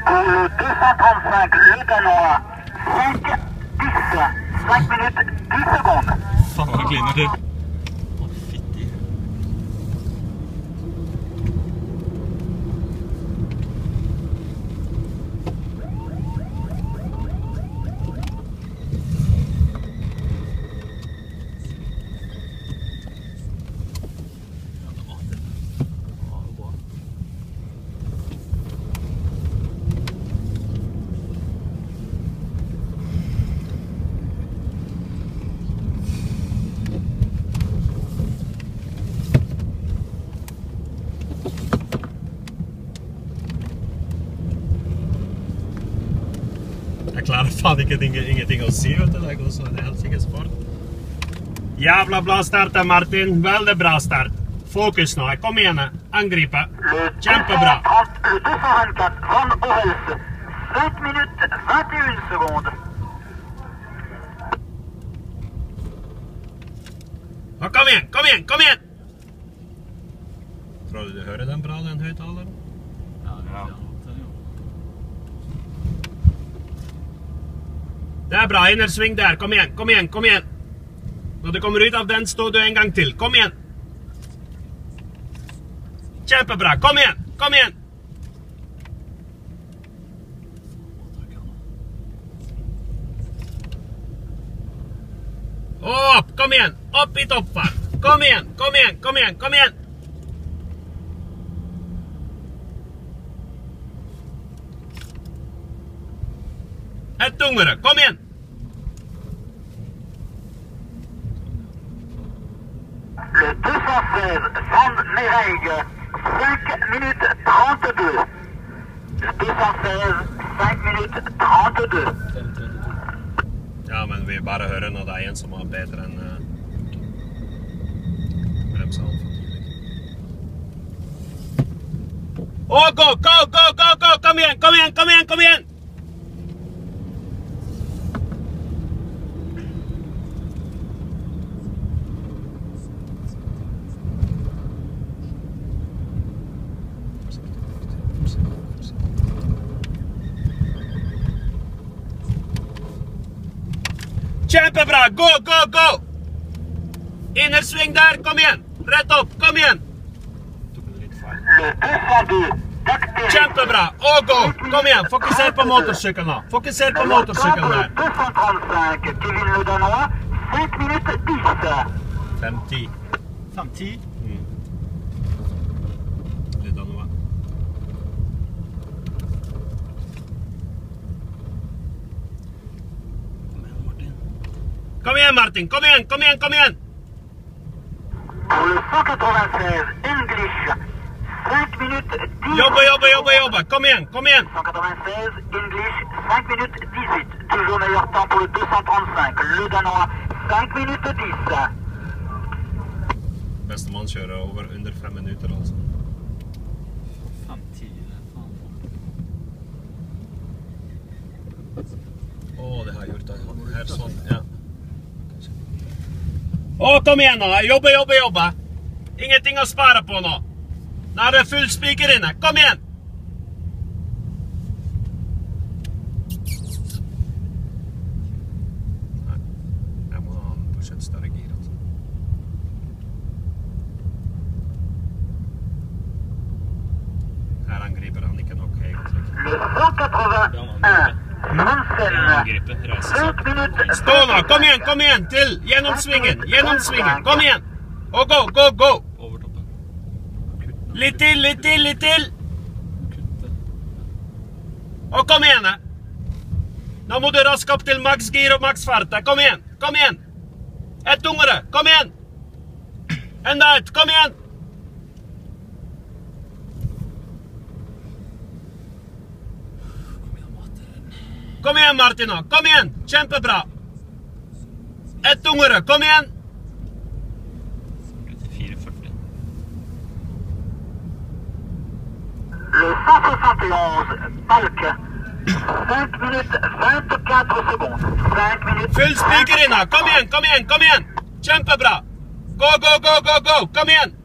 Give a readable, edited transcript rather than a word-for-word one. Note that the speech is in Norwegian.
Pour le 235, le Danois, 5, 10, 5 minutes, 10 secondes. Faen, hva kliner du? Å, fytti. Jeg klarer faen ingenting å si, vet du. Det går så det er helt sikkert sport. Jævla bra start, Martin. Veldig bra start. Fokus nå. Kom igjen. Angripe. Kjempebra. Le 224, Van Orelse, 5 minutes, 21 secondes. Kom igjen, kom igjen, kom igjen! Tror du hører den bra, den høyttaleren? Ja. Det er bra, innersving der. Kom igjen, kom igjen, kom igjen. Når du kommer ut av den, står du en gang til. Kom igjen. Kjempebra, kom igjen, kom igjen. Opp, kom igjen. Opp i toppfart. Kom igjen, kom igjen, kom igjen, kom igjen. Et tungere, kom igjen! Le 216, Van Mereige, 5 minutes, 32. Le 216, 5 minutes, 32. Ja, men vi bare hører når det er en som har bedre enn bremser. Å, gå! Kom igjen, kom igjen, kom igjen, kom igjen! Kjempebra! Gå! Innersving der, kom igjen! Rett opp, kom igjen! Le 202, takter. Kjempebra! Og gå! Kom igjen, fokuser på motorsykkelen nå. Fokuser på motorsykkelen der. 235, Kevin Le Danois, 5 minutes, 10. 50. 50? Le Danois. Kom igjen, Martin! Kom igjen, kom igjen, kom igjen! Pour le 196, English, 5 minutes, 10. Jobbe! Kom igjen, kom igjen! 196, English, 5 minutes, 18. Toujours meilleur temps pour le 235, Le Danois, 5 minutes, 10. Beste mann kjører over under 5 minutter, altså. 5-10, faen. Å, det har jeg gjort det. Her sånn, ja. Å, kom igjen nå! Jobbe! Ingenting å spare på nå. Nå er det full spiker inne. Kom igjen! Nei, jeg må ha en budsjett større gir, altså. Her angriper han ikke nok, egentlig. Le 181, Hansen, 5 minutes, Stå nå! Kom igjen! Til! Gjennom svingen! Kom igjen! Og gå! Over toppen. Litt til! Og kom igjen! Nå må du raske opp til maks gir og maks fart. Kom igjen! Et tungere! Kom igjen! Enda et! Kom igjen! Kom igjen, Martino! Kom igjen! Kjempebra! Et tungere! Kom igjen! 4,40. le 171, Balke, 5 minutes, 24 secondes, 5 minutes... Full spiker inna! Kom igjen! Kjempebra! Gå! Kom igjen!